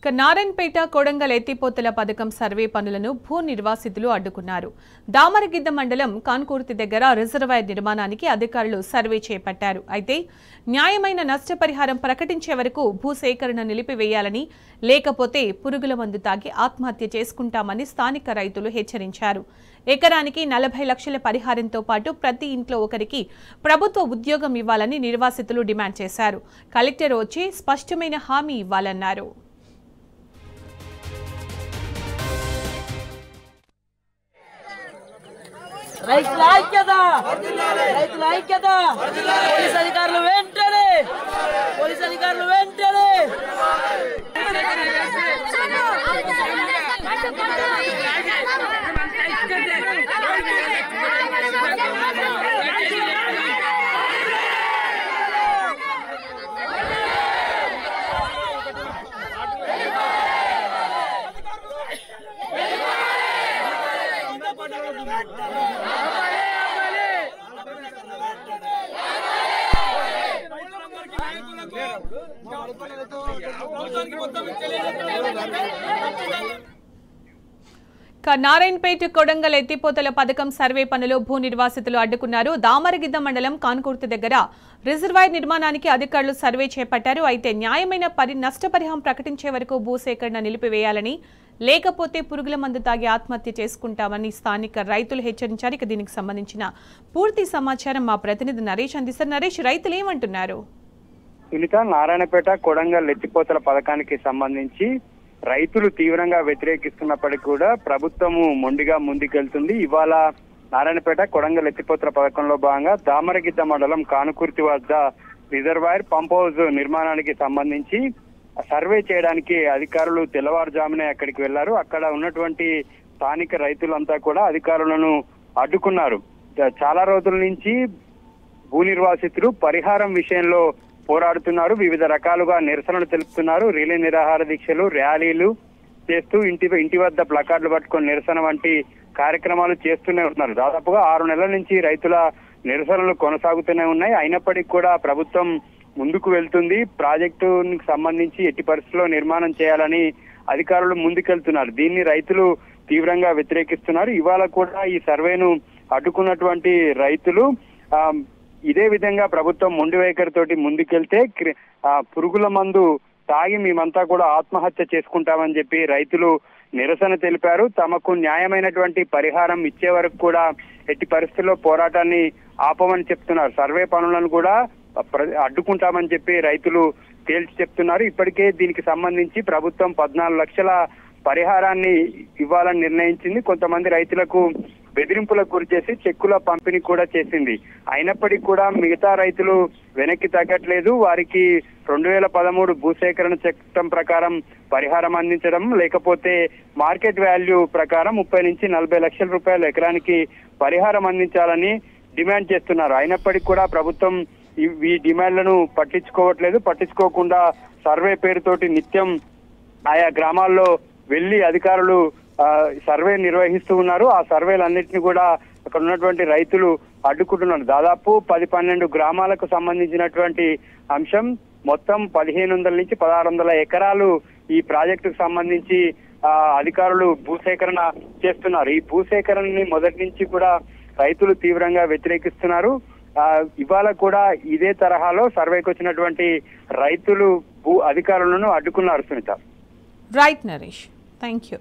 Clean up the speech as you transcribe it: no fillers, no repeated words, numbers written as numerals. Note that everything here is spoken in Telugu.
నారాయణపేట కొడంగల్ ఎత్తిపోతల పథకం సర్వే పనులను భూ నిర్వాసితులు అడ్డుకున్నారు. దామరగిద్ద మండలం కాన్కుర్తి దగ్గర రిజర్వాయర్ నిర్మాణానికి అధికారులు సర్వే చేపట్టారు. అయితే న్యాయమైన నష్టపరిహారం ప్రకటించే వరకు భూసేకరణ నిలిపివేయాలని, లేకపోతే పురుగుల మందు తాగి ఆత్మహత్య చేసుకుంటామని స్థానిక రైతులు హెచ్చరించారు. ఎకరానికి 40 లక్షల పరిహారంతో పాటు ప్రతి ఇంట్లో ఒకరికి ప్రభుత్వ ఉద్యోగం ఇవ్వాలని నిర్వాసితులు డిమాండ్ చేశారు. కలెక్టర్ వచ్చి స్పష్టమైన హామీ ఇవ్వాలన్నారు. రైతుల ఐక్యత, రైతుల ఐక్యత. పోలీస్ అధికారులు వెంటనే, పోలీస్ అధికారులు వెంటనే. నారాయణపేట కొడంగల్ ఎత్తిపోతల పథకం సర్వే పనులు భూ నిర్వాసితులు అడ్డుకున్నారు. దామరగిద్ద మండలం కాన్కుర్తి దగ్గర రిజర్వాయర్ నిర్మాణానికి అధికారులు సర్వే చేపట్టారు. అయితే న్యాయమైన నష్టపరిహారం ప్రకటించే వరకు భూసేకరణ నిలిపివేయాలని, లేకపోతే పురుగుల మందు తాగి ఆత్మహత్య చేసుకుంటామని స్థానిక రైతులు హెచ్చరించారు. ఇక దీనికి సంబంధించిన పూర్తి సమాచారం మా ప్రతినిధి నరేష్ అందిస్తారు. నరేష్, రైతులు ఏమంటున్నారు? సునీత, నారాయణపేట కొడంగల్ ఎత్తిపోతల పథకానికి సంబంధించి రైతులు తీవ్రంగా వ్యతిరేకిస్తున్నప్పటికీ కూడా ప్రభుత్వము మొండిగా ముందుకెళ్తుంది. ఇవాళ నారాయణపేట కొడంగల్ ఎత్తిపోతల పథకంలో భాగంగా దామరగిద్ద మండలం కానుకుర్తి వద్ద రిజర్వాయర్ పంప్ హౌస్ నిర్మాణానికి సంబంధించి సర్వే చేయడానికి అధికారులు తెల్లవారుజామునే అక్కడికి వెళ్లారు. అక్కడ ఉన్నటువంటి స్థానిక రైతులంతా కూడా అధికారులను అడ్డుకున్నారు. చాలా రోజుల నుంచి భూ నిర్వాసితులు పరిహారం విషయంలో పోరాడుతున్నారు. వివిధ రకాలుగా నిరసనలు తెలుపుతున్నారు. రిలే నిరాహార దీక్షలు, ర్యాలీలు చేస్తూ ఇంటి వద్ద ప్లకార్డులు పట్టుకొని నిరసన వంటి కార్యక్రమాలు చేస్తూనే ఉన్నారు. దాదాపుగా 6 నెలల నుంచి రైతుల నిరసనలు కొనసాగుతూనే ఉన్నాయి. అయినప్పటికీ కూడా ప్రభుత్వం ముందుకు వెళ్తుంది. ప్రాజెక్టుకి సంబంధించి ఎట్టి పరిస్థితుల్లో నిర్మాణం చేయాలని అధికారులు ముందుకెళ్తున్నారు. దీన్ని రైతులు తీవ్రంగా వ్యతిరేకిస్తున్నారు. ఇవాళ కూడా ఈ సర్వేను అడ్డుకున్నటువంటి రైతులు ఇదే విధంగా ప్రభుత్వం మొండి వైఖరితోటి ముందుకెళ్తే పురుగుల మందు తాగి మేమంతా కూడా ఆత్మహత్య చేసుకుంటామని చెప్పి రైతులు నిరసన తెలిపారు. తమకు న్యాయమైనటువంటి పరిహారం ఇచ్చే వరకు కూడా ఎట్టి పరిస్థితుల్లో పోరాటాన్ని ఆపమని చెప్తున్నారు. సర్వే పనులను కూడా అడ్డుకుంటామని చెప్పి రైతులు తేల్చి చెప్తున్నారు. ఇప్పటికే దీనికి సంబంధించి ప్రభుత్వం 14 లక్షల పరిహారాన్ని ఇవ్వాలని నిర్ణయించింది. కొంతమంది రైతులకు బెదిరింపులకు గురి చేసి చెక్కుల పంపిణీ కూడా చేసింది. అయినప్పటికీ కూడా మిగతా రైతులు వెనక్కి తగ్గట్లేదు. వారికి 2013 భూసేకరణ చట్టం ప్రకారం పరిహారం అందించడం, లేకపోతే మార్కెట్ వాల్యూ ప్రకారం 30 నుంచి 40 లక్షల రూపాయలు ఎకరానికి పరిహారం అందించాలని డిమాండ్ చేస్తున్నారు. అయినప్పటికీ కూడా ప్రభుత్వం ఈ డిమాండ్లను పట్టించుకోకుండా సర్వే పేరుతోటి నిత్యం ఆయా గ్రామాల్లో వెళ్లి అధికారులు సర్వే నిర్వహిస్తూ ఉన్నారు. ఆ సర్వేలన్నింటినీ కూడా అక్కడ ఉన్నటువంటి రైతులు అడ్డుకుంటున్నారు. దాదాపు 10-12 గ్రామాలకు సంబంధించినటువంటి అంశం. మొత్తం 1500 నుంచి 1600 ఎకరాలు ఈ ప్రాజెక్టుకు సంబంధించి అధికారులు భూసేకరణ చేస్తున్నారు. ఈ భూసేకరణని మొదటి నుంచి కూడా రైతులు తీవ్రంగా వ్యతిరేకిస్తున్నారు. ఇవాళ కూడా ఇదే తరహాలో సర్వేకి వచ్చినటువంటి రైతులు భూ అధికారులను అడ్డుకున్నారు. Sunita, right Naresh, thank you.